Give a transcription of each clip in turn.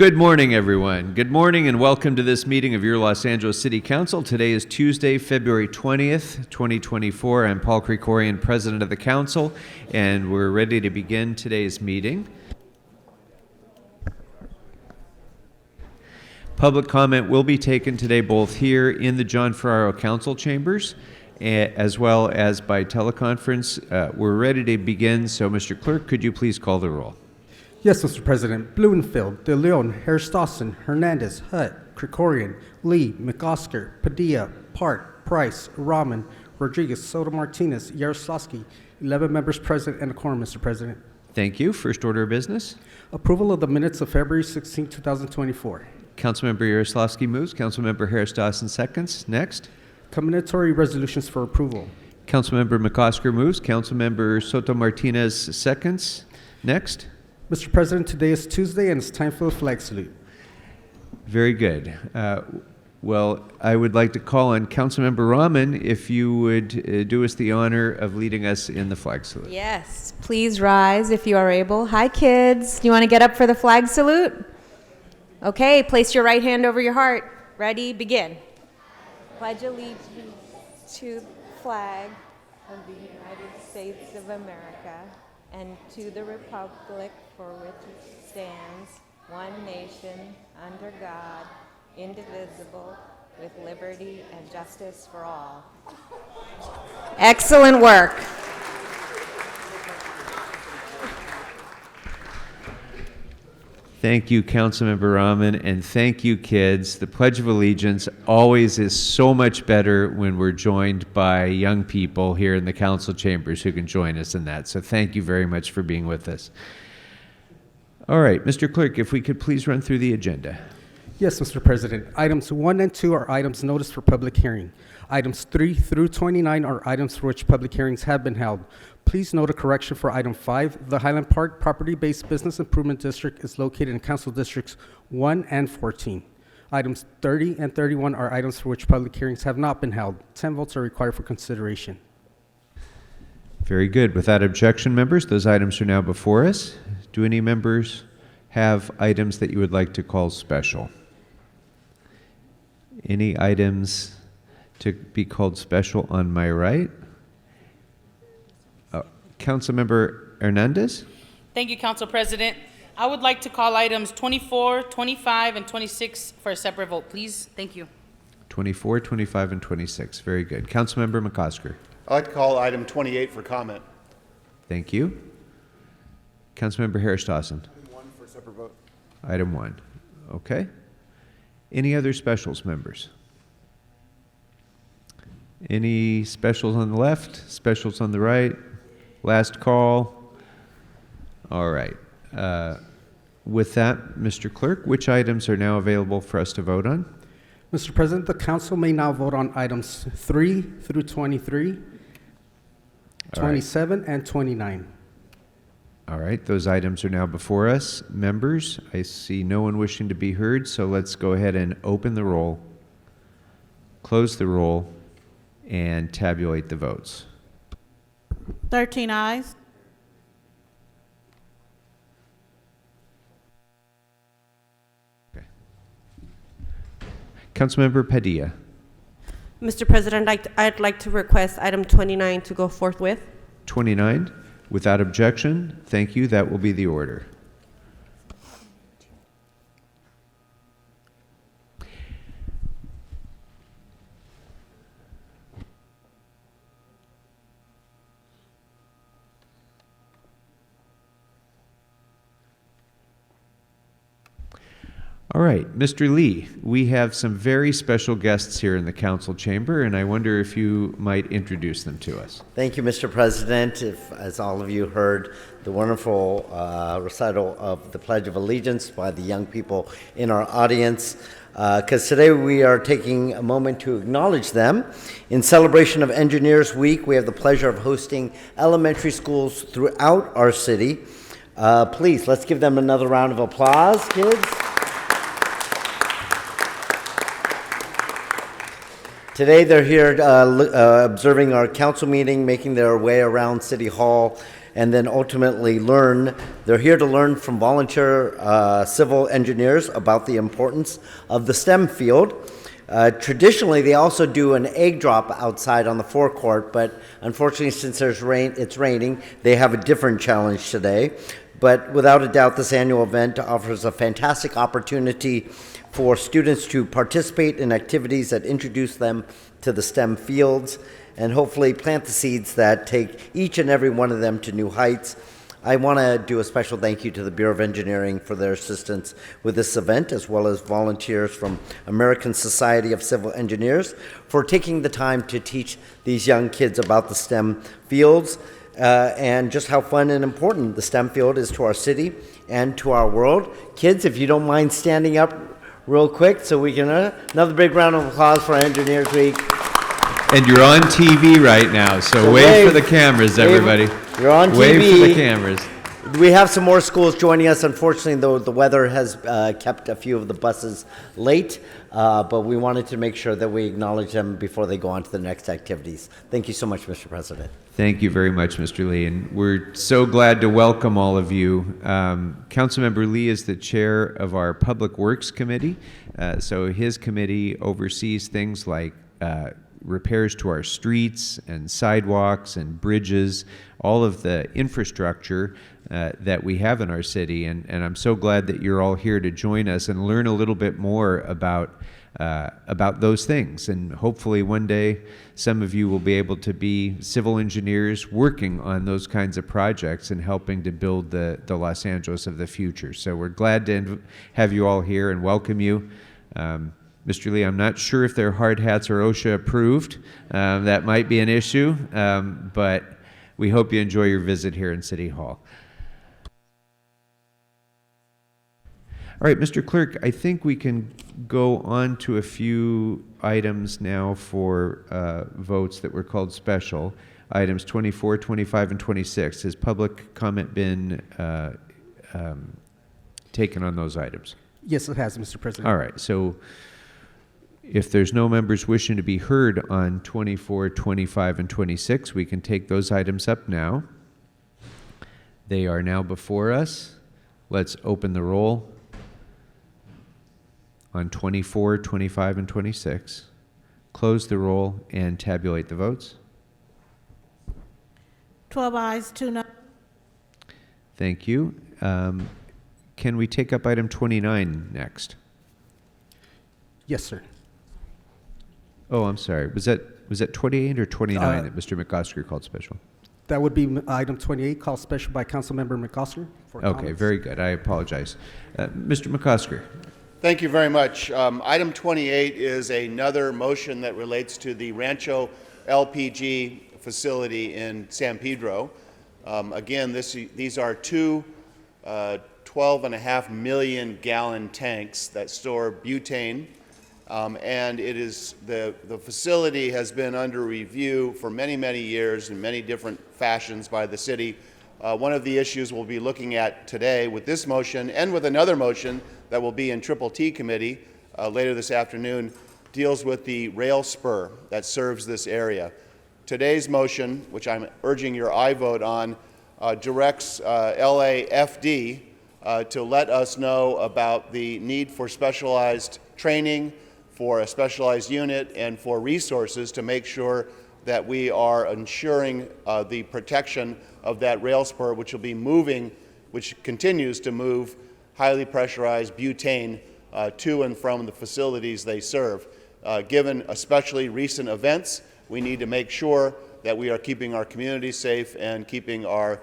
Good morning, everyone. Good morning and welcome to this meeting of your Los Angeles City Council. Today is Tuesday, February 20th, 2024. I'm Paul Krikorian, President of the Council, and we're ready to begin today's meeting. Public comment will be taken today both here in the John Ferraro Council Chambers as well as by teleconference. We're ready to begin, so Mr. Clerk, could you please call the roll? Yes, Mr. President. Blumenfield, De Leon, Harris-Dawson, Hernandez, Hutt, Krikorian, Lee, McOsker, Padilla, Park, Price, Rahman, Rodriguez, Soto Martinez, Yaroslavsky. 11 members present and a quorum, Mr. President. Thank you. First order of business. Approval of the minutes of February 16, 2024. Councilmember Yaroslavsky moves. Councilmember Harris-Dawson seconds. Next. Combinatory resolutions for approval. Councilmember McOsker moves. Councilmember Soto Martinez seconds. Next. Mr. President, today is Tuesday and it's time for the flag salute. Very good. Well, I would like to call on Councilmember Rahman if you would do us the honor of leading us in the flag salute. Yes, please rise if you are able. Hi, kids. Do you want to get up for the flag salute? Okay, place your right hand over your heart. Ready, begin. Pledge allegiance to the flag of the United States of America and to the republic for which it stands, one nation, under God, indivisible, with liberty and justice for all. Excellent work. Thank you, Councilmember Rahman, and thank you, kids. The Pledge of Allegiance always is so much better when we're joined by young people here in the council chambers who can join us in that. So thank you very much for being with us. All right, Mr. Clerk, if we could please run through the agenda. Yes, Mr. President. Items 1 and 2 are items noticed for public hearing. Items 3 through 29 are items for which public hearings have been held. Please note a correction for item 5. The Highland Park Property-Based Business Improvement District is located in Council Districts 1 and 14. Items 30 and 31 are items for which public hearings have not been held. 10 votes are required for consideration. Very good. Without objection, members, those items are now before us. Do any members have items that you would like to call special? Any items to be called special on my right? Councilmember Hernandez? Thank you, Council President. I would like to call items 24, 25, and 26 for a separate vote, please. Thank you. 24, 25, and 26. Very good. Councilmember McOsker? I'd like to call item 28 for comment. Thank you. Councilmember Harris-Dawson? Item 1 for a separate vote. Item 1. Okay. Any other specials, members? Any specials on the left? Specials on the right? Last call? All right. With that, Mr. Clerk, which items are now available for us to vote on? Mr. President, the council may now vote on items 3 through 23, 27, and 29. All right, those items are now before us. Members, I see no one wishing to be heard, so let's go ahead and open the roll, close the roll, and tabulate the votes. 13 ayes. Okay. Councilmember Padilla. Mr. President, I'd like to request item 29 to go forthwith. 29. Without objection, thank you. That will be the order. All right, Mr. Lee, we have some very special guests here in the council chamber, and I wonder if you might introduce them to us. Thank you, Mr. President. As all of you heard, the wonderful recital of the Pledge of Allegiance by the young people in our audience, because today we are taking a moment to acknowledge them. In celebration of Engineers Week, we have the pleasure of hosting elementary schools throughout our city. Please, let's give them another round of applause, kids. Today they're here observing our council meeting, making their way around City Hall, and then ultimately learn. They're here to learn from volunteer civil engineers about the importance of the STEM field. Traditionally, they also do an egg drop outside on the forecourt, but unfortunately, since it's raining, they have a different challenge today. But without a doubt, this annual event offers a fantastic opportunity for students to participate in activities that introduce them to the STEM fields and hopefully plant the seeds that take each and every one of them to new heights. I want to do a special thank you to the Bureau of Engineering for their assistance with this event, as well as volunteers from American Society of Civil Engineers for taking the time to teach these young kids about the STEM fields and just how fun and important the STEM field is to our city and to our world. Kids, if you don't mind standing up real quick so we can, another big round of applause for Engineers Week. And you're on TV right now, so wave for the cameras, everybody. You're on TV. Wave for the cameras. We have some more schools joining us. Unfortunately, though, the weather has kept a few of the buses late, but we wanted to make sure that we acknowledge them before they go on to the next activities. Thank you so much, Mr. President. Thank you very much, Mr. Lee, and we're so glad to welcome all of you. Councilmember Lee is the chair of our Public Works Committee, so his committee oversees things like repairs to our streets and sidewalks and bridges, all of the infrastructure that we have in our city. And I'm so glad that you're all here to join us and learn a little bit more about those things. And hopefully one day some of you will be able to be civil engineers working on those kinds of projects and helping to build the Los Angeles of the future. So we're glad to have you all here and welcome you. Mr. Lee, I'm not sure if their hard hats are OSHA approved. That might be an issue, but we hope you enjoy your visit here in City Hall. All right, Mr. Clerk, I think we can go on to a few items now for votes that were called special. Items 24, 25, and 26. Has public comment been taken on those items? Yes, it has, Mr. President. All right, so if there's no members wishing to be heard on 24, 25, and 26, we can take those items up now. They are now before us. Let's open the roll on 24, 25, and 26. Close the roll and tabulate the votes. 12 ayes, 2 no. Thank you. Can we take up item 29 next? Yes, sir. Oh, I'm sorry. Was that 28 or 29 that Mr. McOsker called special? That would be item 28, called special by Councilmember McOsker. For Okay, comments. very good. I apologize. Mr. McOsker. Thank you very much. Item 28 is another motion that relates to the Rancho LPG facility in San Pedro. Again, these are two 12.5 million gallon tanks that store butane. And it is the facility has been under review for many, many years in many different fashions by the city. One of the issues we'll be looking at today with this motion and with another motion that will be in Triple T committee later this afternoon deals with the rail spur that serves this area. Today's motion, which I'm urging your aye vote on, directs LAFD to let us know about the need for specialized training, for a specialized unit, and for resources to make sure that we are ensuring the protection of that rail spur, which will be moving, which continues to move highly pressurized butane to and from the facilities they serve. Given especially recent events, we need to make sure that we are keeping our communities safe and keeping our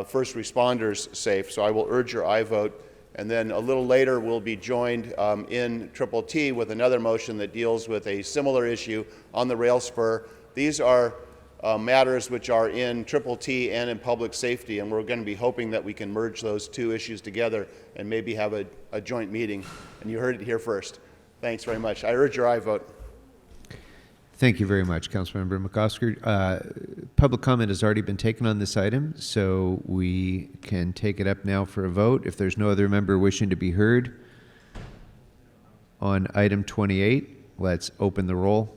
first responders safe. So I will urge your aye vote. And then a little later, we'll be joined in Triple T with another motion that deals with a similar issue on the rail spur. These are matters which are in Triple T and in public safety, and we're going to be hoping that we can merge those two issues together and maybe have a joint meeting. And you heard it here first. Thanks very much. I urge your aye vote. Thank you very much, Councilmember McOsker. Public comment has already been taken on this item, so we can take it up now for a vote. If there's no other member wishing to be heard on item 28, let's open the roll,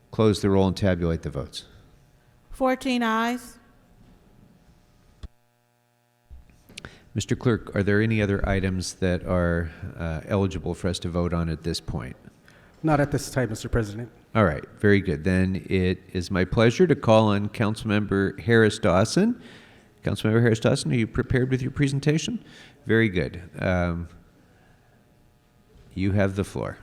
close the roll, and tabulate the votes. 14 ayes. Mr. Clerk, are there any other items that are eligible for us to vote on at this point? Not at this time, Mr. President. All right, very good. Then it is my pleasure to call on Councilmember Harris Dawson. Councilmember Harris Dawson, are you prepared with your presentation? Very good. You have the floor.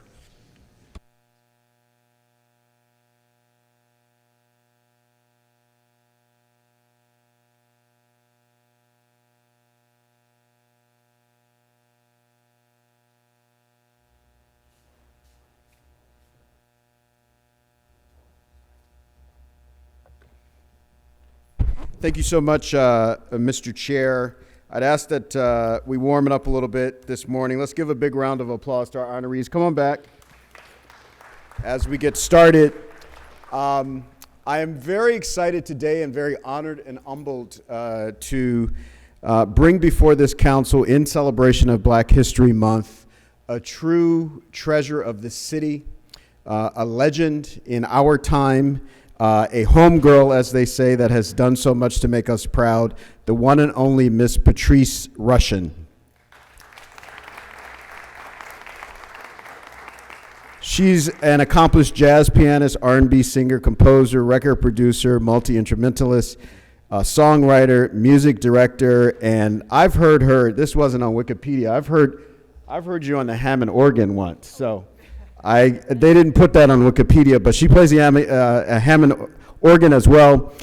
Thank you so much, Mr. Chair. I'd ask that we warm it up a little bit this morning. Let's give a big round of applause to our honorees. Come on back. As we get started, I am very excited today and very honored and humbled to bring before this council, in celebration of Black History Month, a true treasure of the city, a legend in our time, a homegirl, as they say, that has done so much to make us proud, the one and only Miss Patrice Rushen. She's an accomplished jazz pianist, R&B singer, composer, record producer, multi-instrumentalist, songwriter, music director, and I've heard her, this wasn't on Wikipedia, I've heard you on the Hammond organ once, so. They didn't put that on Wikipedia, but she plays the Hammond organ as well.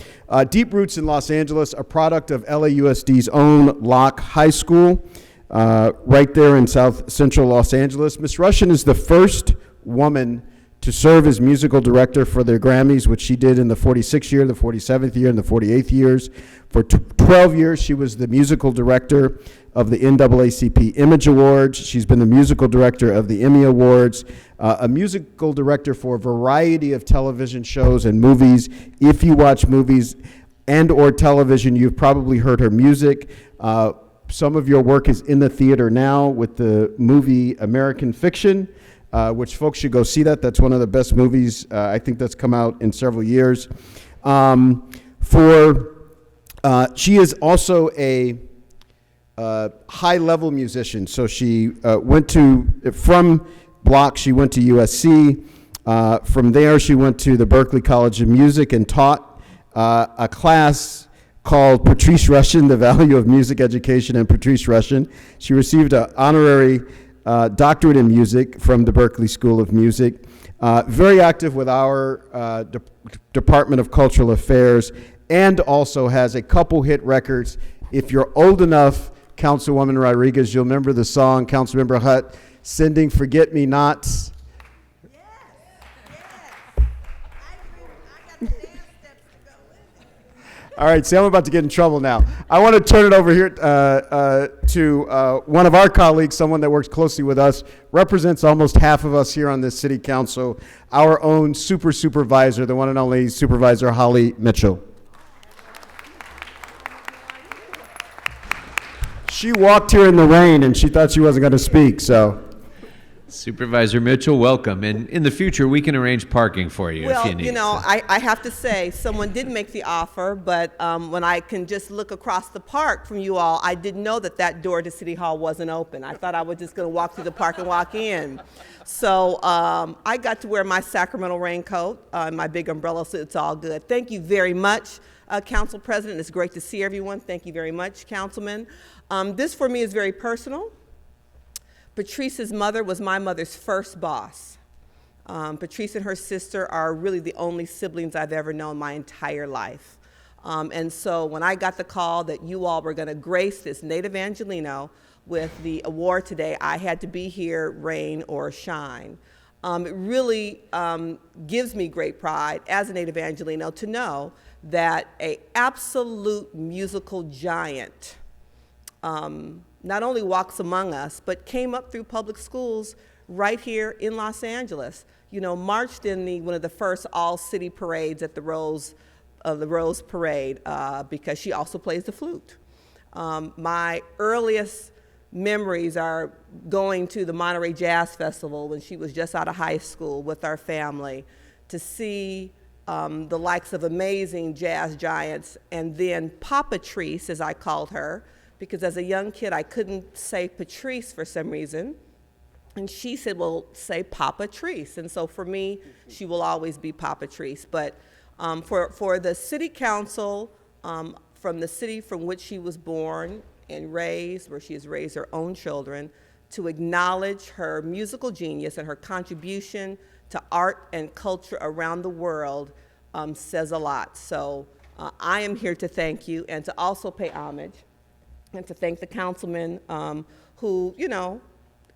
Deep roots in Los Angeles, a product of LAUSD's own Locke High School, right there in South Central Los Angeles. Ms. Rushen is the first woman to serve as musical director for the Grammys, which she did in the 46th year, the 47th year, and the 48th years. For 12 years, she was the musical director of the NAACP Image Awards. She's been the musical director of the Emmy Awards, a musical director for a variety of television shows and movies. If you watch movies and or television, you've probably heard her music. Some of your work is in the theater now with the movie American Fiction, which folks should go see that. That's one of the best movies I think that's come out in several years. She is also a high-level musician. So she from Block, she went to USC. From there, she went to the Berklee College of Music and taught a class called Patrice Rushen, The Value of Music Education and Patrice Rushen. She received an honorary doctorate in music from the Berklee School of Music. Very active with our Department of Cultural Affairs, and also has a couple hit records. If you're old enough, Councilwoman Rodriguez, you'll remember the song, Councilmember Hutt, Sending Forget-Me-Nots. Yes, yes. I got the dance steps to go with it. All right, see, I'm about to get in trouble now. I want to turn it over here to one of our colleagues, someone that works closely with us, represents almost half of us here on this city council, our own supervisor, the one and only Supervisor Holly Mitchell. She walked here in the rain and she thought she wasn't going to speak, so. Supervisor Mitchell, welcome. And in the future, we can arrange parking for you if you Well, need. you know, I have to say, someone did make the offer, but when I can just look across the park from you all, I didn't know that that door to City Hall wasn't open. I thought I was just going to walk through the park and walk in. So I got to wear my Sacramento raincoat and my big umbrella, so it's all good. Thank you very much, Council President. It's great to see everyone. Thank you very much, Councilman. This for me is very personal. Patrice's mother was my mother's first boss. Patrice and her sister are really the only siblings I've ever known my entire life. And so when I got the call that you all were going to grace this native Angelino with the award today, I had to be here, rain or shine. It really gives me great pride as a native Angelino to know that an absolute musical giant not only walks among us, but came up through public schools right here in Los Angeles. You know, marched in one of the first all-city parades at the Rose Parade because she also plays the flute. My earliest memories are going to the Monterey Jazz Festival when she was just out of high school with our family to see the likes of amazing jazz giants, and then Papatrice, as I called her, because as a young kid, I couldn't say Patrice for some reason. And she said, well, say Papa Treese. And so for me, she will always be Papa Treese. But for the city council, from the city from which she was born and raised, where she has raised her own children, to acknowledge her musical genius and her contribution to art and culture around the world says a lot. So I am here to thank you and to also pay homage and to thank the councilman who, you know,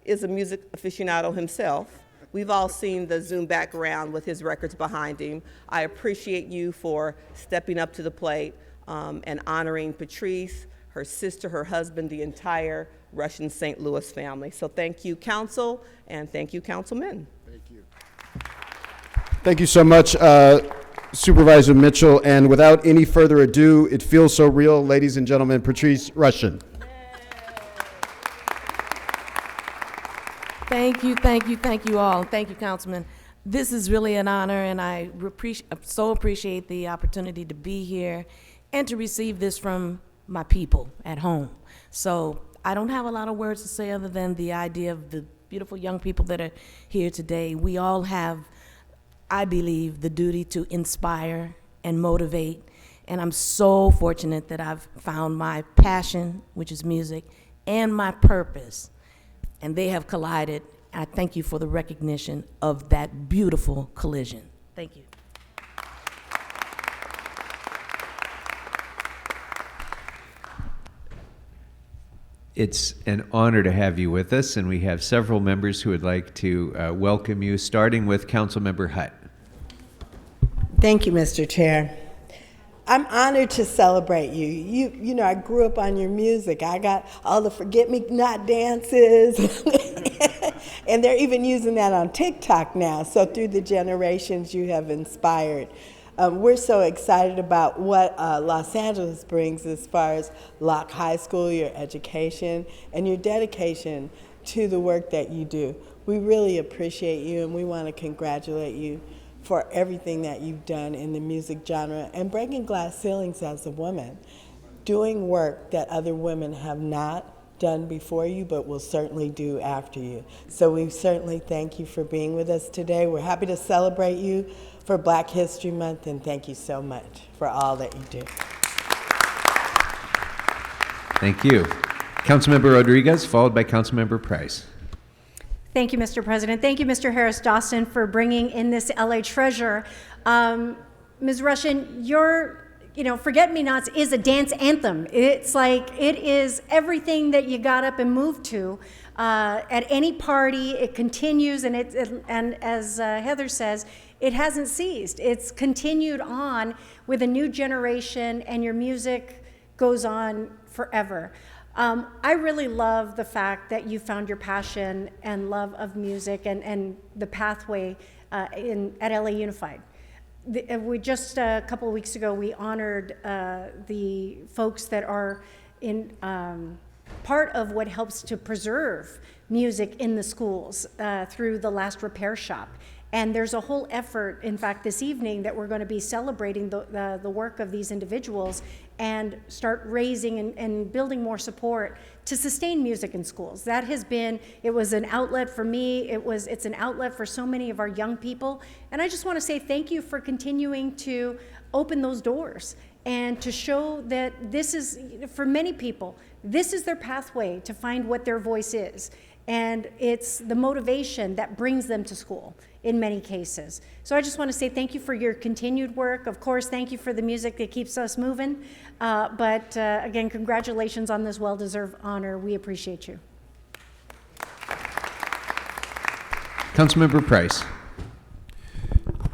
is a music aficionado himself. We've all seen the Zoom background with his records behind him. I appreciate you for stepping up to the plate and honoring Patrice, her sister, her husband, the entire Russian St. Louis family. So thank you, council, and thank you, councilmen. Thank you so much, Supervisor Mitchell. And without any further ado, it feels so real, ladies and gentlemen, Patrice Rushen. Thank you all. Thank you, Councilman. This is really an honor, and I so appreciate the opportunity to be here and to receive this from my people at home. So I don't have a lot of words to say other than the idea of the beautiful young people that are here today. We all have, I believe, the duty to inspire and motivate, and I'm so fortunate that I've found my passion, which is music, and my purpose, and they have collided. I thank you for the recognition of that beautiful collision. Thank you. It's an honor to have you with us, and we have several members who would like to welcome you, starting with Councilmember Hutt. Thank you, Mr. Chair. I'm honored to celebrate you. You know, I grew up on your music. I got all the forget-me-not dances, and they're even using that on TikTok now. So through the generations, you have inspired. We're so excited about what Los Angeles brings as far as Locke High School, your education, and your dedication to the work that you do. We really appreciate you, and we want to congratulate you for everything that you've done in the music genre and breaking glass ceilings as a woman, doing work that other women have not done before you, but will certainly do after you. So we certainly thank you for being with us today. We're happy to celebrate you for Black History Month, and thank you so much for all that you do. Thank you. Councilmember Rodriguez, followed by Councilmember Price. Thank you, Mr. President. Thank you, Mr. Harris Dawson, for bringing in this LA treasure. Ms. Rushen, your, Forget-Me-Nots is a dance anthem. It's like, it is everything that you got up and moved to. At any party, it continues, and and as Heather says, it hasn't ceased. It's continued on with a new generation, and your music goes on forever. I really love the fact that you found your passion and love of music and the pathway at LA Unified. We just a couple of weeks ago, we honored the folks that are in part of what helps to preserve music in the schools through the Last Repair Shop. And there's a whole effort, in fact, this evening that we're going to be celebrating the work of these individuals and start raising and building more support to sustain music in schools. That has been, it was an outlet for me, it's an outlet for so many of our young people. And I just want to say thank you for continuing to open those doors and to show that this is, for many people, this is their pathway to find what their voice is. And it's the motivation that brings them to school in many cases. So I just want to say thank you for your continued work. Of course, thank you for the music that keeps us moving. But again, congratulations on this well-deserved honor. We appreciate you. Councilmember Price.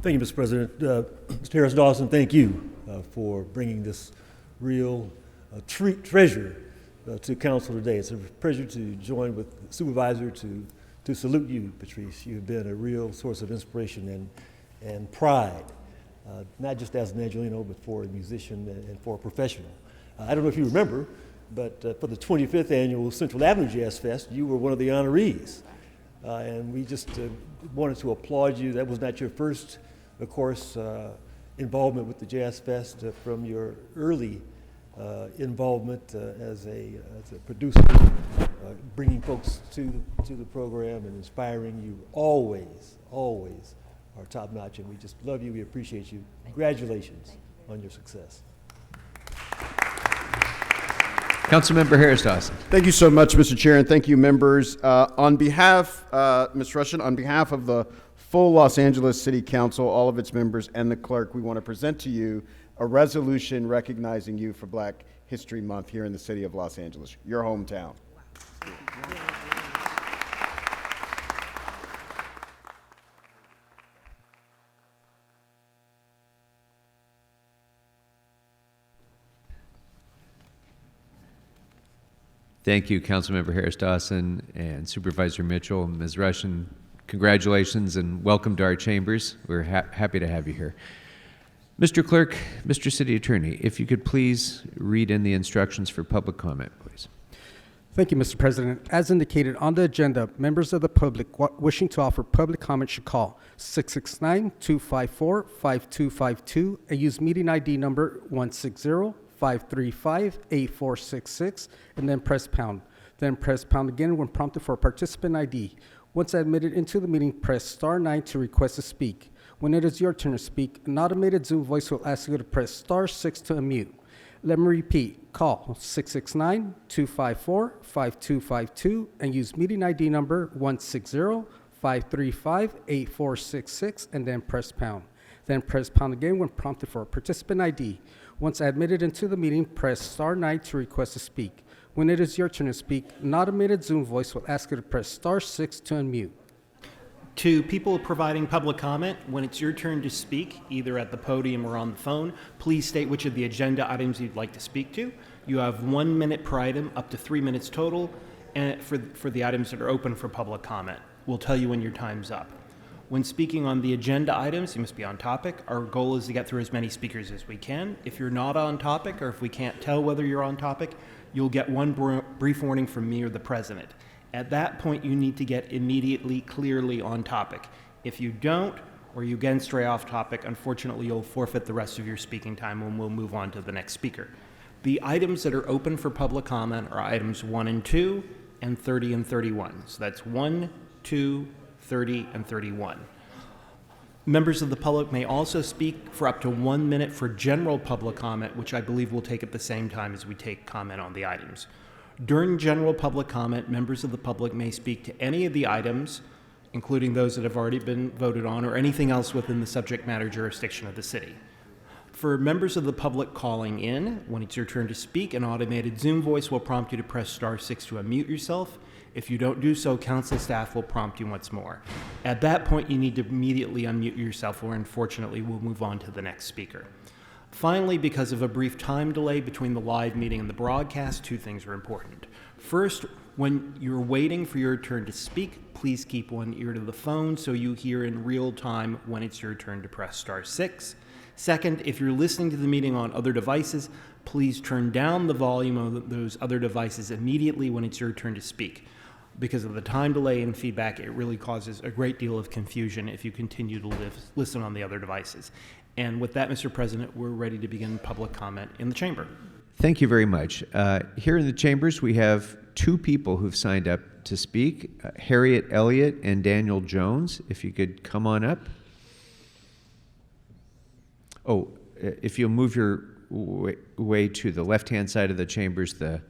Thank you, Mr. President. Mr. Harris Dawson, thank you for bringing this real treasure to council today. It's a pleasure to join with the supervisor to salute you, Patrice. You've been a real source of inspiration and pride, not just as an Angelino, but for a musician and for a professional. I don't know if you remember, but for the 25th annual Central Avenue Jazz Fest, you were one of the honorees. And we just wanted to applaud you. That was not your first, of course, involvement with the Jazz Fest from your early involvement as a producer, bringing folks to the program and inspiring you. Always are top notch, and we just love you. We appreciate you. Congratulations on your success. Councilmember Harris Dawson. Thank you so much, Mr. Chair, and thank you, members. On behalf, Ms. Russian, on behalf of the full Los Angeles City Council, all of its members, and the clerk, we want to present to you a resolution recognizing you for Black History Month here in the city of Los Angeles, your hometown. Thank you, Councilmember Harris Dawson and Supervisor Mitchell. Ms. Russian, congratulations and welcome to our chambers. We're happy to have you here. Mr. Clerk, Mr. City Attorney, if you could please read in the instructions for public comment, please. Thank you, Mr. President. As indicated on the agenda, members of the public wishing to offer public comment should call 669-254-5252 and use meeting ID number 160-535-8466 and then press pound. Then press pound again when prompted for a participant ID. Once admitted into the meeting, press star 9 to request to speak. When it is your turn to speak, an automated Zoom voice will ask you to press star 6 to unmute. Let me repeat, call 669-254-5252 and use meeting ID number 160-535-8466 and then press pound. Then press pound again when prompted for a participant ID. Once admitted into the meeting, press star 9 to request to speak. When it is your turn to speak, an automated Zoom voice will ask you to press star 6 to unmute. To people providing public comment, when it's your turn to speak, either at the podium or on the phone, please state which of the agenda items you'd like to speak to. You have 1 minute per item, up to 3 minutes total, and for the items that are open for public comment. We'll tell you when your time's up. When speaking on the agenda items, you must be on topic. Our goal is to get through as many speakers as we can. If you're not on topic, or if we can't tell whether you're on topic, you'll get one brief warning from me or the president. At that point, you need to get immediately, clearly on topic. If you don't, or you again stray off topic, unfortunately, you'll forfeit the rest of your speaking time and we'll move on to the next speaker. The items that are open for public comment are items 1 and 2, and 30 and 31. So that's 1, 2, 30, and 31. Members of the public may also speak for up to 1 minute for general public comment, which I believe will take at the same time as we take comment on the items. During general public comment, members of the public may speak to any of the items, including those that have already been voted on, or anything else within the subject matter jurisdiction of the city. For members of the public calling in, when it's your turn to speak, an automated Zoom voice will prompt you to press star 6 to unmute yourself. If you don't do so, council staff will prompt you once more. At that point, you need to immediately unmute yourself, or unfortunately, we'll move on to the next speaker. Finally, because of a brief time delay between the live meeting and the broadcast, 2 things are important. First, when you're waiting for your turn to speak, please keep one ear to the phone so you hear in real time when it's your turn to press star 6. Second, if you're listening to the meeting on other devices, please turn down the volume of those other devices immediately when it's your turn to speak. Because of the time delay and feedback, it really causes a great deal of confusion if you continue to listen on the other devices. And with that, Mr. President, we're ready to begin public comment in the chamber. Thank you very much. Here in the chambers, we have 2 people who've signed up to speak, Harriet Elliott and Daniel Jones. If you could come on up. Oh, if you'll move your way to the left-hand side of the chambers, the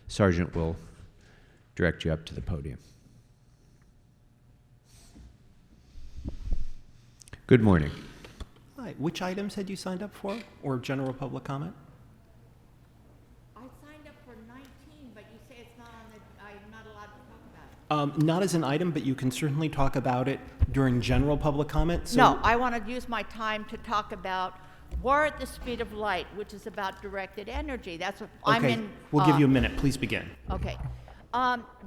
sergeant will direct you up to the podium. Good morning. Hi, which items had you signed up for, or general public comment? I signed up for 19, but you say it's not on the, I'm not allowed to talk about it. Not as an item, but you can certainly talk about it during general public comment. So No, I want to use my time to talk about War at the Speed of Light, which is about directed energy. That's what I'm in. We'll give you a minute. Please begin. Okay.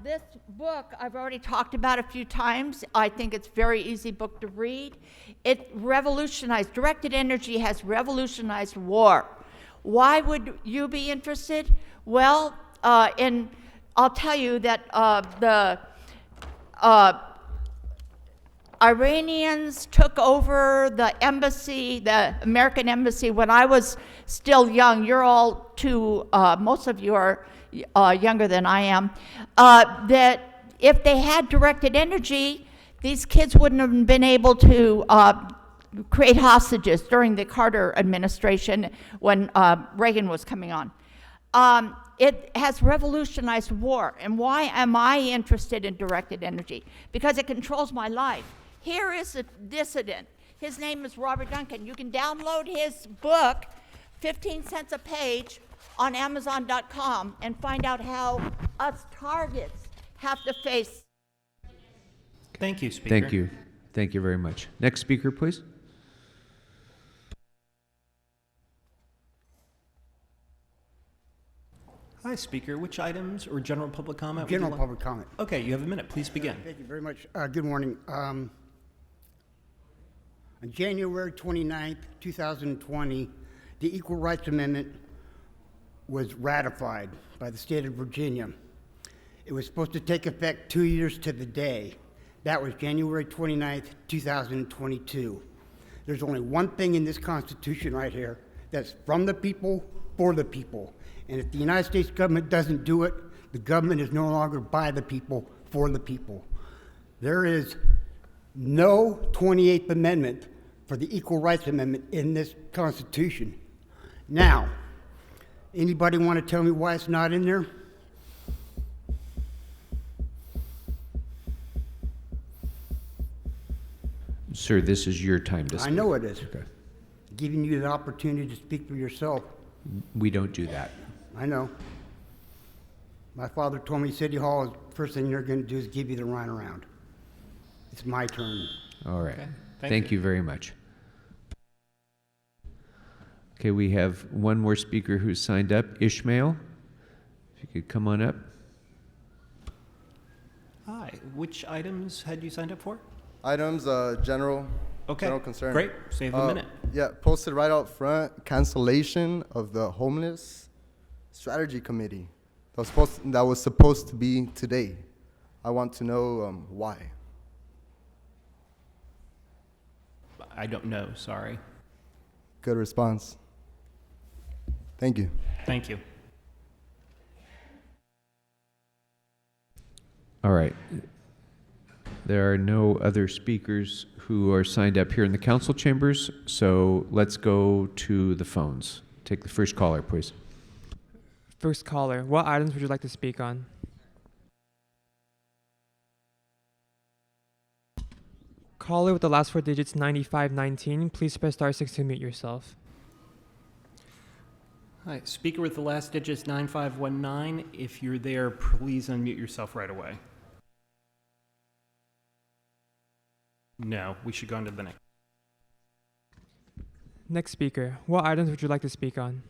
This book I've already talked about a few times. I think it's a very easy book to read. It revolutionized, directed energy has revolutionized war. Why would you be interested? Well, I'll tell you that the Iranians took over the embassy, the American embassy, when I was still young. You're all to most of you are younger than I am, that if they had directed energy, these kids wouldn't have been able to create hostages during the Carter administration when Reagan was coming on. It has revolutionized war. And why am I interested in directed energy? Because it controls my life. Here is a dissident. His name is Robert Duncan. You can download his book, 15 cents a page, on Amazon.com and find out how us targets have to face. Thank you, Speaker. Thank you. Thank you very much. Next speaker, please. Hi, Speaker. Which items or general public comment? General public comment. Okay, you have a minute. Please begin. Thank you very much. Good morning. On January 29th, 2020, the Equal Rights Amendment was ratified by the state of Virginia. It was supposed to take effect 2 years to the day. That was January 29th, 2022. There's only one thing in this Constitution right here that's from the people, for the people. And if the United States government doesn't do it, the government is no longer by the people, for the people. There is no 28th Amendment for the Equal Rights Amendment in this Constitution. Now, anybody want to tell me why it's not in there? Sir, this is your time to speak. I know it is. Okay. Giving you the opportunity to speak for yourself. We don't do that. I know. My father told me City Hall is the first thing they're going to do is give you the runaround. It's my turn. All right. Okay. Thank you very much. Okay, we have one more speaker who's signed up. Ishmael, if you could come on up. Hi. Which items had you signed up for? Items, general Okay. concern. Great. Save a minute. Yeah, posted right out front, cancellation of the Homeless Strategy Committee that was supposed to be today. I want to know why. I don't know. Sorry. Good response. Thank you. Thank you. All right. There are no other speakers who are signed up here in the council chambers, so let's go to the phones. Take the first caller, please. First caller, what items would you like to speak on? Caller with the last four digits 9519, please press *6 to mute yourself. Hi. Speaker with the last digits 9519. If you're there, please unmute yourself right away. No, we should go on to the next. Next speaker, what items would you like to speak on?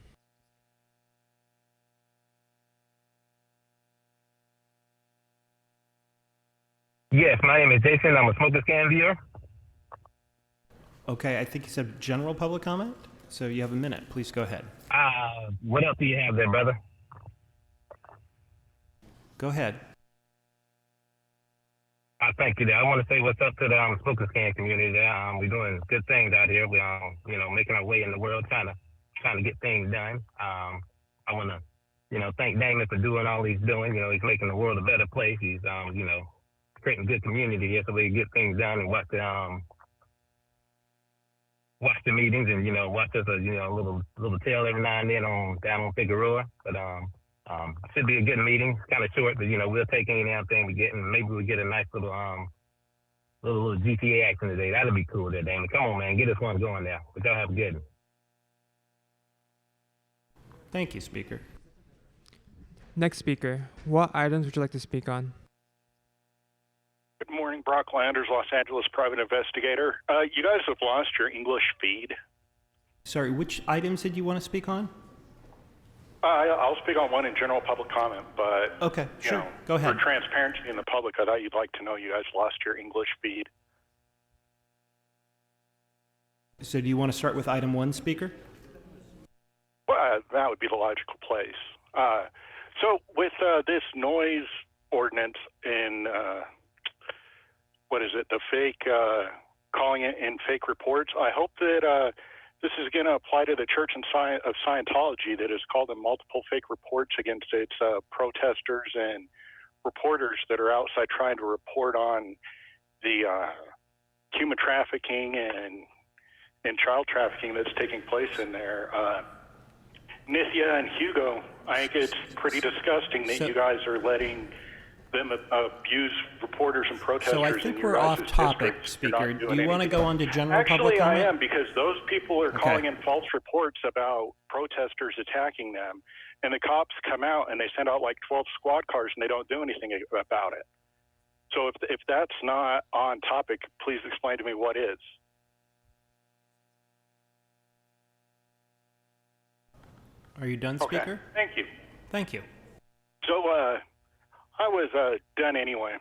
Yes, my name is Jason. I'm a smoker scan viewer. Okay, I think you said general public comment, so you have a minute. Please go ahead. What else do you have there, brother? Go ahead. Thank you. I want to say what's up to the smoker scan community there. We're doing good things out here. We're making our way in the world, trying to get things done. I want to, thank Damon for doing all he's doing. He's making the world a better place. He's, creating a good community here so we can get things done and watch the meetings and watch us a little tail every now and then down on Figueroa. But should be a good meeting. It's kind of short, but we'll take any damn thing we get, and maybe we'll get a nice little GTA action today. That'll be cool there, Damon. Come on, man, get us one going there. But y'all have a good one. Thank you, Speaker. Next speaker, what items would you like to speak on? Good morning, Brock Landers, Los Angeles private investigator. You guys have lost your English feed. Sorry, which items did you want to speak on? I'll speak on one in general public comment, but okay, sure. Go ahead. For transparency in the public, I thought you'd like to know you guys lost your English feed. So do you want to start with item 1, Speaker? Well, that would be the logical place. So with this noise ordinance in, the fake, calling it in fake reports, I hope that this is going to apply to the Church of Scientology that has called in multiple fake reports against its protesters and reporters that are outside trying to report on the human trafficking and child trafficking that's taking place in there. Nithya and Hugo, I think it's pretty disgusting that you guys are letting them abuse reporters and protesters. So I in think your we're guys' off topic, districts. Speaker. You're not Do doing you want to anything. go on to general public Actually, comment? I am, because those people are Okay. calling in false reports about protesters attacking them, and the cops come out and they send out like 12 squad cars and they don't do anything about it. So if that's not on topic, please explain to me what is. Are you done, Okay. Speaker? Thank you. Thank you. So I was done anyway.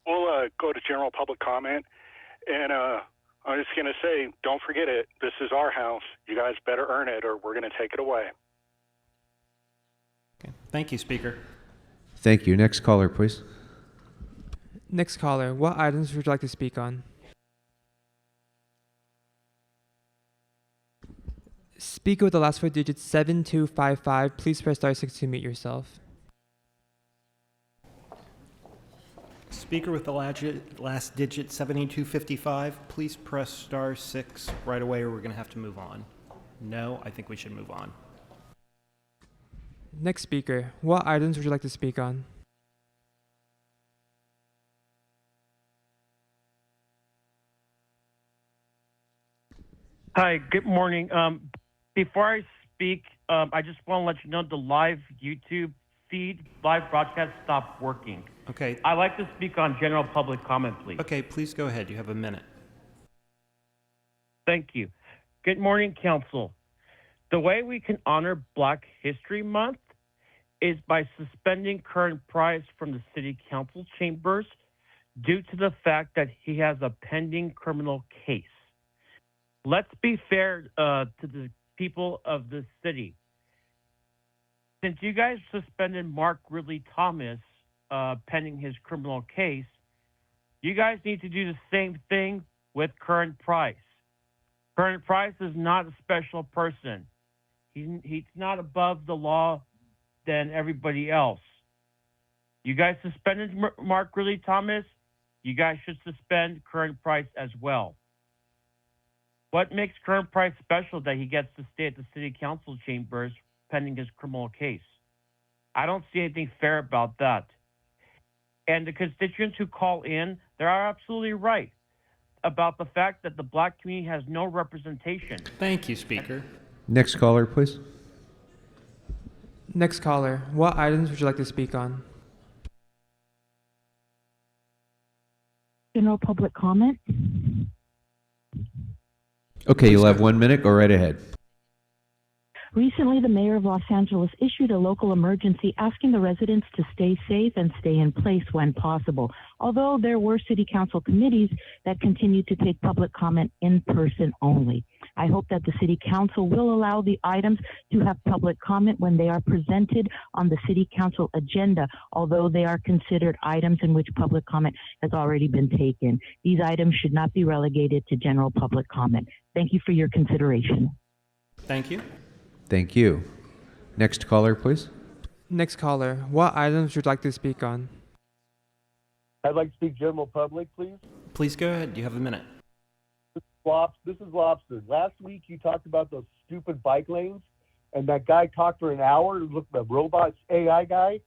We'll go to general public comment, and I'm just going to say, don't forget it. This is our house. You guys better earn it, or we're going to take it away. Okay. Thank you, Speaker. Thank you. Next caller, please. Next caller, what items would you like to speak on? Speaker with the last four digits 7255, please press star 6 to mute yourself. Speaker with the last digit 7255, please press star 6 right away or we're going to have to move on. No, I think we should move on. Next speaker, what items would you like to speak on? Hi, good morning. Before I speak, I just want to let you know the live YouTube feed, live broadcast stopped working. Okay. I'd like to speak on general public comment, please. Okay, please go ahead. You have a minute. Thank you. Good morning, Council. The way we can honor Black History Month is by suspending current price from the City Council chambers due to the fact that he has a pending criminal case. Let's be fair to the people of the city. Since you guys suspended Mark Ridley Thomas pending his criminal case, you guys need to do the same thing with Current Price. Current Price is not a special person. He's not above the law than everybody else. You guys suspended Mark Ridley Thomas. You guys should suspend Current Price as well. What makes Current Price special that he gets to stay at the City Council chambers pending his criminal case? I don't see anything fair about that. And the constituents who call in, they are absolutely right about the fact that the Black community has no representation. Thank you, Speaker. Next caller, please. Next caller, what items would you like to speak on? General public comment. Okay, you'll have 1 minute. Go right ahead. Recently, the mayor of Los Angeles issued a local emergency asking the residents to stay safe and stay in place when possible. Although there were city council committees that continued to take public comment in person only. I hope that the city council will allow the items to have public comment when they are presented on the city council agenda, although they are considered items in which public comment has already been taken. These items should not be relegated to general public comment. Thank you for your consideration. Thank you. Thank you. Next caller, please. Next caller, what items would you like to speak on? I'd like to speak general public, please. Please go ahead. You have a minute. This is Lobster. Last week you talked about those stupid bike lanes, and that guy talked for an hour. Look, the robot AI guy.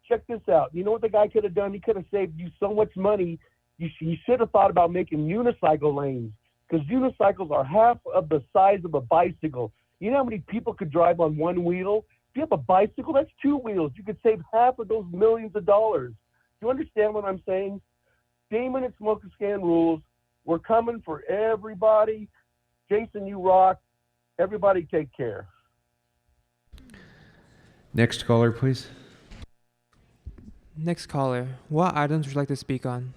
Check this out. You know what the guy could have done? He could have saved you so much money. You should have thought about making unicycle lanes, because unicycles are half of the size of a bicycle. You know how many people could drive on one wheel? If you have a bicycle, that's two wheels. You could save half of those millions of dollars. Do you understand what I'm saying? Damon and Smoke and Scan rules. We're coming for everybody. Jason, you rock. Everybody take care. Next caller, please. Next caller, what items would you like to speak on?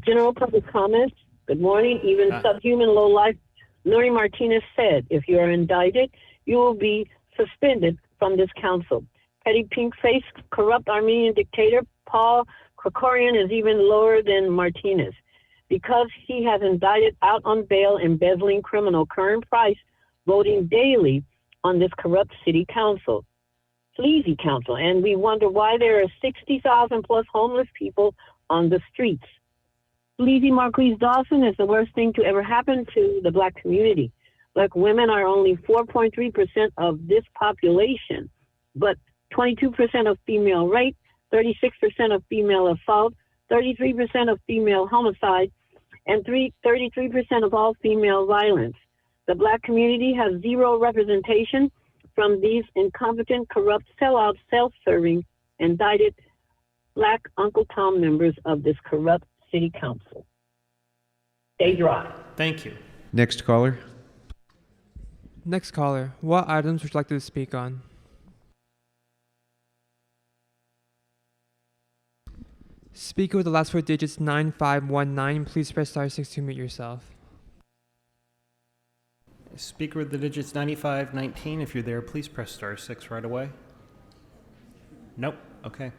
General public comment. Good morning. Even subhuman low-life Lori Martinez said, if you are indicted, you will be suspended from this council. Petty pink-faced, corrupt Armenian dictator Paul Krikorian is even lower than Martinez. because he has indicted out on bail embezzling criminal Kern Price voting daily on this corrupt city council, sleazy council. And we wonder why there are 60,000 plus homeless people on the streets. Sleazy Marquise Dawson is the worst thing to ever happen to the Black community. Black women are only 4.3% of this population, but 22% of female rape, 36% of female assault, 33% of female homicide, and 33% of all female violence. The Black community has zero representation from these incompetent, corrupt, sellout, self-serving, indicted Black Uncle Tom members of this corrupt city council. Stay dry. Thank you. Next caller. Next caller, what items would you like to speak on? Speaker with the last four digits 9519, please press *6 to mute yourself. Speaker with the digits 9519, if you're there, please press *6 right away. Nope. Okay.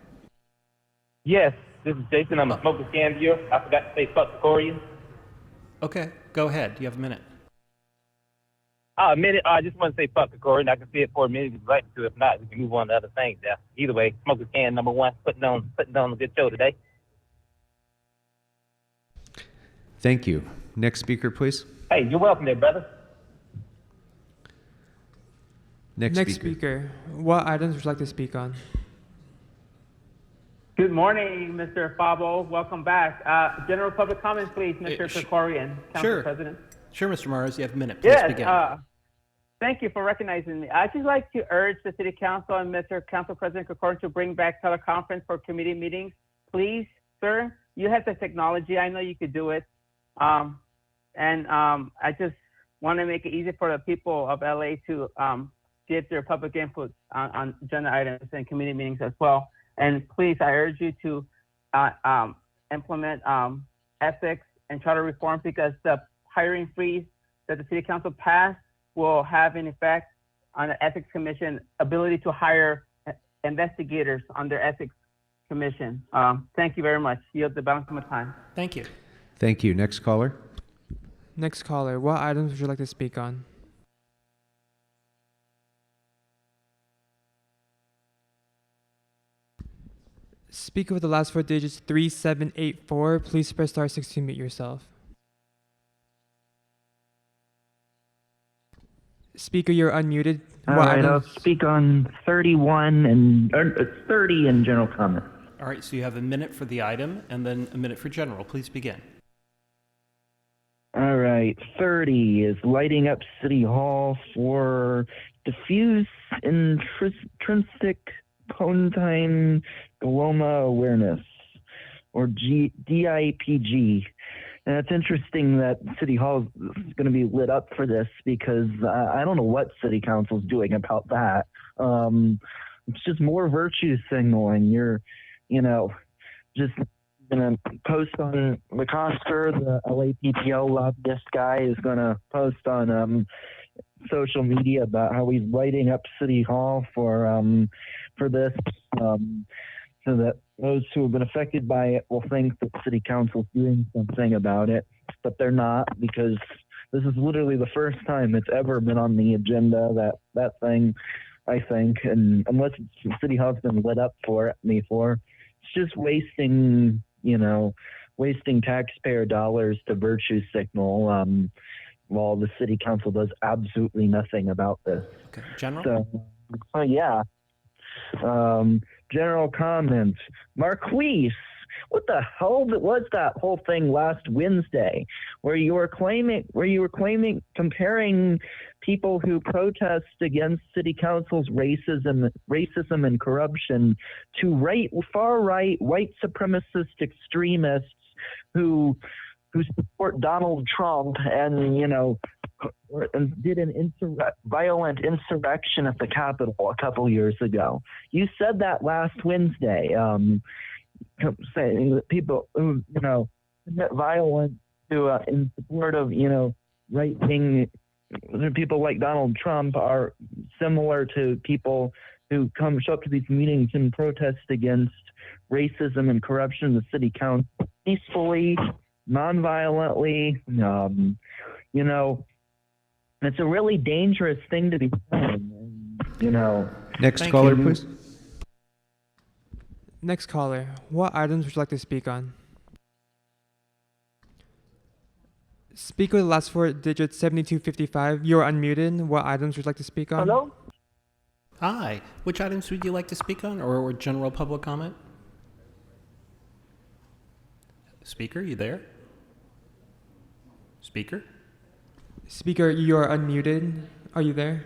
Yes, this is Jason. I'm a smoker scan viewer. I forgot to say fuck the Corian. Okay, go ahead. You have a minute. A minute. I just want to say fuck the Corian. I can see it for a minute if you'd like to. If not, we can move on to other things there. Either way, smoker scan number one, putting on a good show today. Thank you. Next speaker, please. Hey, you're welcome there, brother. Next speaker, what items would you like to speak on? Good morning, Mr. Fabo. Welcome back. General public comments, please, Mr. Krikorian, Council President. Sure, Mr. Morris, you have a minute. Please begin. Thank you for recognizing me. I'd just like to urge the City Council and Mr. Council President Krikorian to bring back teleconference for committee meetings. Please, sir, you have the technology. I know you could do it. I just want to make it easy for the people of LA to get their public input on agenda items and committee meetings as well. And please, I urge you to implement ethics and charter reform, because the hiring freeze that the City Council passed will have an effect on the Ethics Commission ability to hire investigators on their Ethics Commission. Thank you very much. Yield the balance of my time. Thank you. Thank you. Next caller. Next caller, what items would you like to speak on? Speaker with the last four digits 3784, please press *6 to mute yourself. Speaker, you're unmuted. All right, I'll speak on 31 and 30 in general comment. All right, so you have a minute for the item and then a minute for general. Please begin. All right, 30 is lighting up City Hall for diffuse intrinsic pontine glioma awareness, or DIPG. And it's interesting that City Hall is going to be lit up for this, because I don't know what City Council's doing about that. It's just more virtue signaling. You're, just going to post on McCosker, the LAPTO lobbyist guy, is going to post on social media about how he's lighting up City Hall for this, so that those who have been affected by it will think that City Council's doing something about it, but they're not, because this is literally the first time it's ever been on the agenda, that thing, I think, and unless City Hall's been lit up for before, it's just wasting taxpayer dollars to virtue signal while the City Council does absolutely nothing about this. Okay, General? So, yeah. General comments. Marquise, what the hell was that whole thing last Wednesday where you were comparing people who protest against City Council's racism and corruption to far right white supremacist extremists who support Donald Trump and did an violent insurrection at the Capitol a couple years ago. You said that last Wednesday, saying that people who commit violence in support of right-wing people like Donald Trump are similar to people who show up to these meetings and protest against racism and corruption in the City Council peacefully, non-violently. You know, it's a really dangerous thing to be doing. You know. Next Thank caller, you. please. Next caller, what items would you like to speak on? Speak with the last four digits 7255. You're unmuted. What items would you like to speak on? Hello? Hi. Which items would you like to speak on, or general public comment? Speaker, you there? Speaker? Speaker, you are unmuted. Are you there?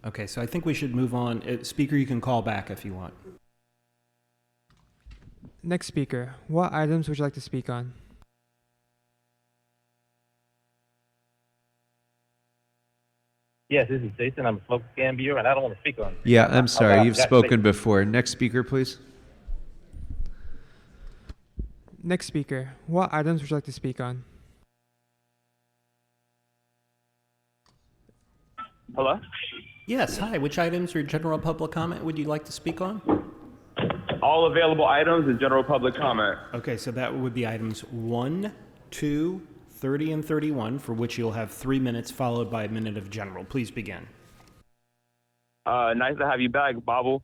Okay, so I think we should move on. Speaker, you can call back if you want. Next speaker, what items would you like to speak on? Yes, this is Jason. I'm a smoke scan viewer, and I don't want to speak on it. Yeah, I'm sorry. You've Got spoken before. Next speaker, please. Next speaker, what items would you like to speak on? Hello? Yes, hi. Which items or general public comment would you like to speak on? All available items and general public comment. Okay, so that would be items 1, 2, 30, and 31, for which you'll have 3 minutes, followed by a minute of general. Please begin. Nice to have you back, Bobble.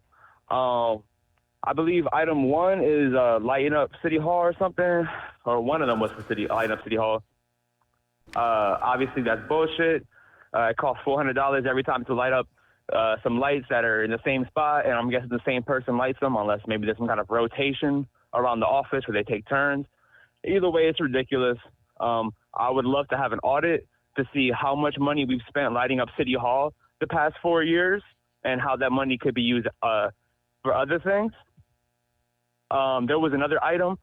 I believe item 1 is lighting up City Hall or something, or one of them was for lighting up City Hall. Obviously, that's bullshit. It costs $400 every time to light up some lights that are in the same spot, and I'm guessing the same person lights them, unless maybe there's some kind of rotation around the office where they take turns. Either way, it's ridiculous. I would love to have an audit to see how much money we've spent lighting up City Hall the past 4 years and how that money could be used for other things. There was another item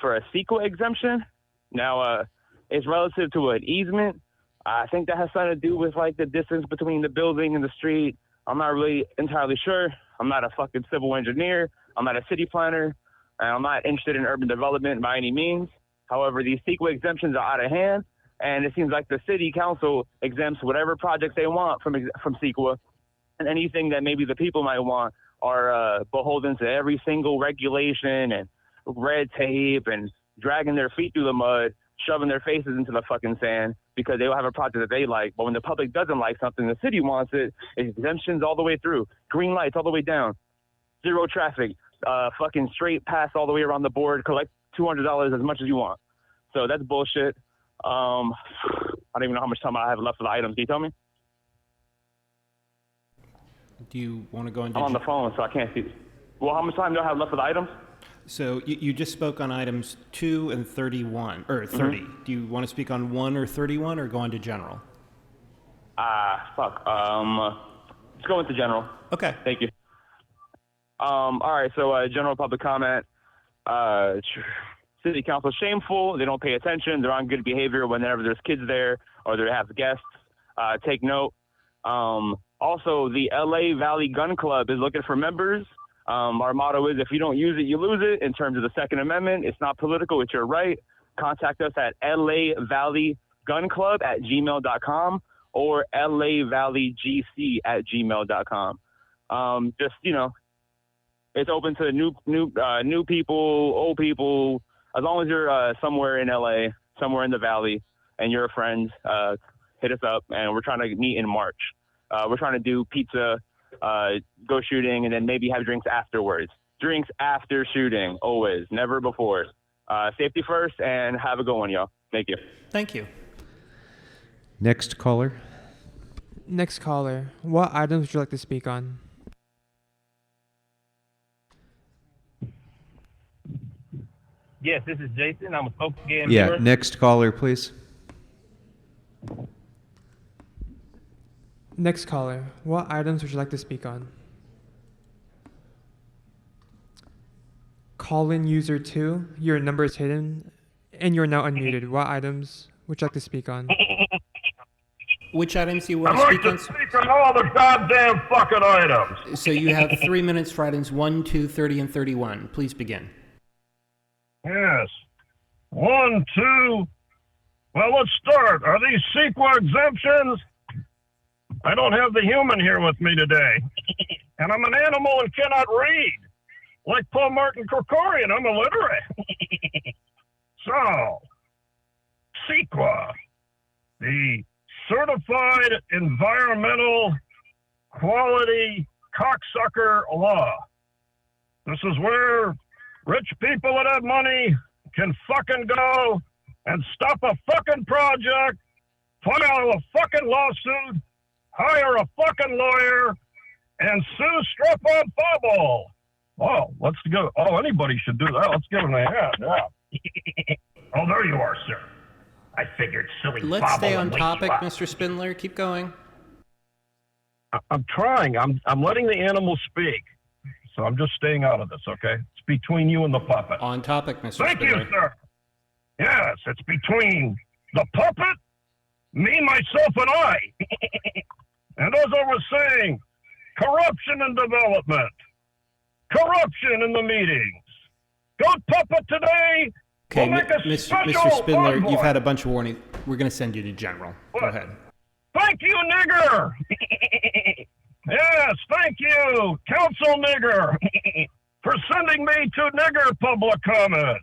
for a CEQA exemption. Now, it's relative to an easement. I think that has something to do with like the distance between the building and the street. I'm not really entirely sure. I'm not a fucking civil engineer. I'm not a city planner, and I'm not interested in urban development by any means. However, these CEQA exemptions are out of hand, and it seems like the city council exempts whatever projects they want from CEQA, and anything that maybe the people might want are beholden to every single regulation and red tape and dragging their feet through the mud, shoving their faces into the fucking sand because they will have a project that they like. But when the public doesn't like something, the city wants it. Exemptions all the way through, green lights all the way down, zero traffic, fucking straight pass all the way around the board, collect $200 as much as you want. So that's bullshit. I don't even know how much time I have left for the items. Can you tell me? Do you want to go into... I'm on the phone, so I can't see. Well, how much time do I have left for the items? So you just spoke on items 2 and 31, or 30. Mm-hmm. Do you want to speak on 1 or 31 or go on to general? Fuck. Let's go into general. Okay. Thank you. All right, so general public comment. City council shameful. They don't pay attention. They're on good behavior whenever there's kids there or they have guests. Take note. Also, the LA Valley Gun Club is looking for members. Our motto is, if you don't use it, you lose it. In terms of the Second Amendment, it's not political, it's your right. Contact us at lavalleygunclub@gmail.com or lavalleyGC@gmail.com. Just, you know, it's open to new people, old people. As long as you're somewhere in LA, somewhere in the Valley, and you're a friend, hit us up, and we're trying to meet in March. We're trying to do pizza, go shooting, and then maybe have drinks afterwards. Drinks after shooting, always, never before. Safety first, and have a good one, y'all. Thank you. Thank you. Next caller. Next caller, what items would you like to speak on? Yes, this is Jason. I'm a spokesman. Yeah, next caller, please. Next caller, what items would you like to speak on? Call-in user 2, your number is hidden, and you're now unmuted. What items would you like to speak on? Which items do you want I'd to like speak on? to speak on all the goddamn fucking items. So you have 3 minutes for items 1, 2, 30, and 31. Please begin. Yes. 1, 2. Well, let's start. Are these CEQA exemptions? I don't have the human here with me today. And I'm an animal and cannot read. Like Paul Martin Krikorian, I'm illiterate. So, CEQA, the Certified Environmental Quality Cocksucker Law. This is where rich people that have money can fucking go and stop a fucking project, file a fucking lawsuit, hire a fucking lawyer, and sue Strap-on Fobble. Oh, let's go. Oh, anybody should do that. Let's give him a hand. Yeah. Oh, there you are, sir. I figured silly Let's Fobble stay on would wake topic, you up. Mr. Spindler. Keep going. I'm trying. I'm letting the animal speak. So I'm just staying out of this, okay? It's between you and the puppet. On topic, Mr. Thank Spindler. you, sir. Yes, it's between the puppet, me, myself, and I. And as I was saying, corruption in development, corruption in the meetings. Goat puppet today. Okay, We'll make a Mr. special Spindler, envoy. you've had a bunch of warnings. We're going to send you to General. Go ahead. Thank you, nigger. Yes, thank you, Council Nigger, for sending me to nigger public comment.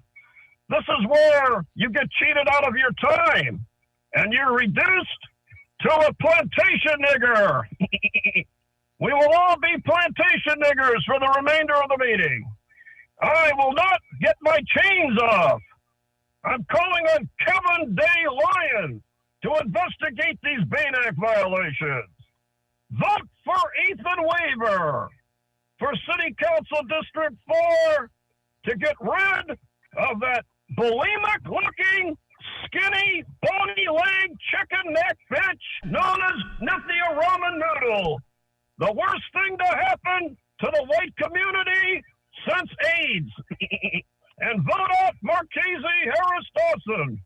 This is where you get cheated out of your time, and you're reduced to a plantation nigger. We will all be plantation niggers for the remainder of the meeting. I will not get my chains off. I'm calling on Kevin Day Lyon to investigate these Bain Act violations. Vote for Ethan Weaver for City Council District 4 to get rid of that bulimic-looking, skinny, bony-leg chicken neck bitch known as Nithya Ramen Noodle. The worst thing to happen to the white community since AIDS. And vote off Marchese Harris Dawson.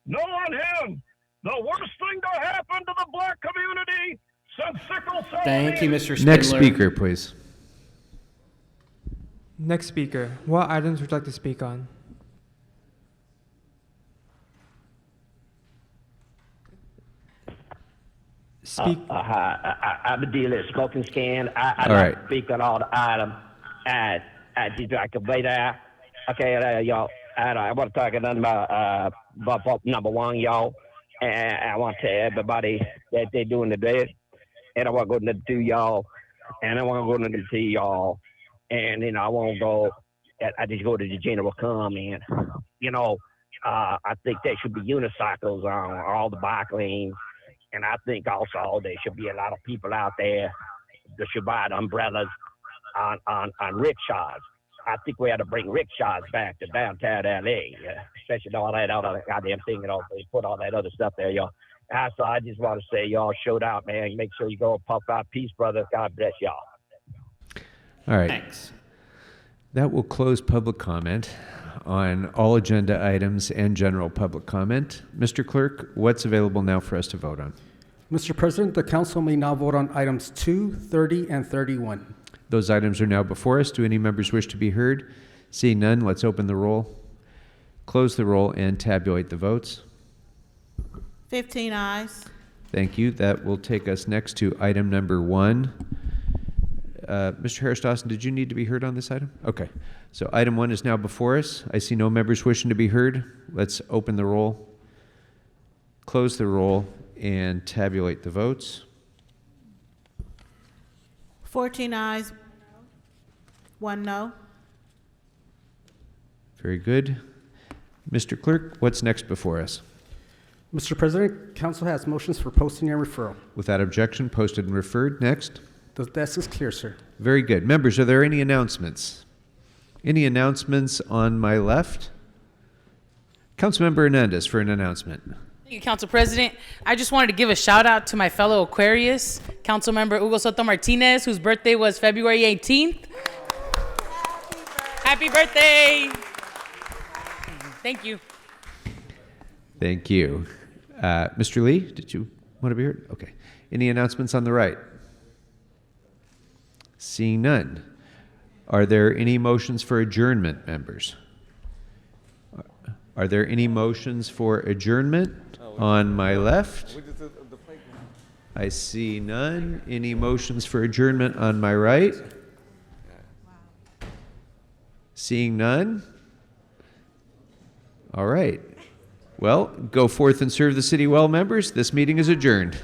No on him. The worst thing to happen to the black community since sickle cell. Thank you, Mr. Spindler. Next speaker, please. Next speaker. What items would you like to speak on? Speak. I'm a dealer, smoking scan. I All right. speak on all the items. I can wait there. Okay, y'all. I want to talk about number one, y'all. And I want to tell everybody that they're doing the best. And I want to go to the two, y'all. And I want to go to the two, y'all. And then I won't go. I just go to the general comment. I think there should be unicycles on all the bike lanes. And I think also there should be a lot of people out there that should buy the umbrellas on rickshaws. I think we had to bring rickshaws back to downtown LA, especially all that other goddamn thing, they put all that other stuff there, y'all. So I just want to say, y'all showed out, man. Make sure you go and puff out. Peace, brother. God bless y'all. All right. Thanks. That will close public comment on all agenda items and general public comment. Mr. Clerk, what's available now for us to vote on? Mr. President, the council may now vote on items 2, 30, and 31. Those items are now before us. Do any members wish to be heard? Seeing none, let's open the roll, close the roll, and tabulate the votes. 15 ayes. Thank you. That will take us next to item number 1. Mr. Harris Dawson, did you need to be heard on this item? Okay. So item 1 is now before us. I see no members wishing to be heard. Let's open the roll, close the roll, and tabulate the votes. 14 ayes, 1 no. Very good. Mr. Clerk, what's next before us? Mr. President, council has motions for posting and referral. Without objection, posted and referred. Next. The desk is clear, sir. Very good. Members, are there any announcements? Any announcements on my left? Councilmember Hernandez for an announcement. Thank you, Council President. I just wanted to give a shout out to my fellow Aquarius, Councilmember Hugo Soto Martinez, whose birthday was February 18th. Happy birthday! Thank you. Thank you. Mr. Lee, did you want to be heard? Okay. Any announcements on the right? Seeing none. Are there any motions for adjournment, members? Are there any motions for adjournment on my left? I see none. Any motions for adjournment on my right? Seeing none? All right. Well, go forth and serve the city well, members. This meeting is adjourned.